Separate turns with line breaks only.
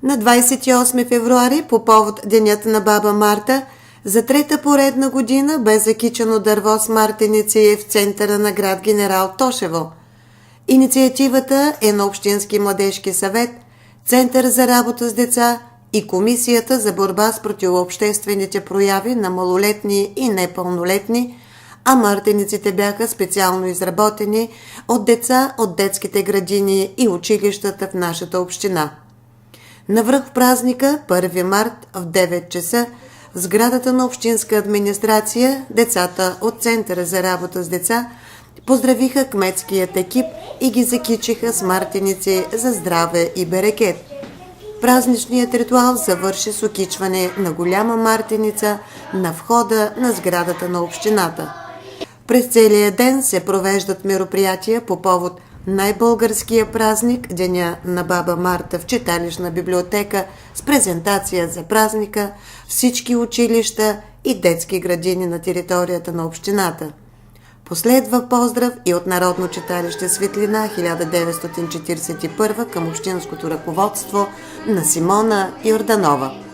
На 28 февруари, по повод Денят на баба Марта, за трета поредна година бе закичено дърво с мартеници в центъра на град Генерал Тошево. Инициативата е на Общински младежки съвет, Център за работа с деца и Комисията за борба с противообществените прояви на малолетни и непълнолетни, а мартениците бяха специално изработени от деца от детските градини и училищата в нашата община. Навръх празника, 1 март, в 9 часа, в сградата на Общинска администрация, децата от Центъра за работа с деца поздравиха кметският екип и ги закичиха с мартеници за здраве и берекет. Празничният ритуал завърши с окичване на голяма мартеница на входа на сградата на общината. През целия ден се провеждат мероприятия по повод най-българския празник, Деня на баба Марта, в читалищна библиотека с презентация за празника, всички училища и детски градини на територията на общината. Последва поздрав и от Народно читалище Светлина 1941 към общинското ръководство на Симона Йорданова.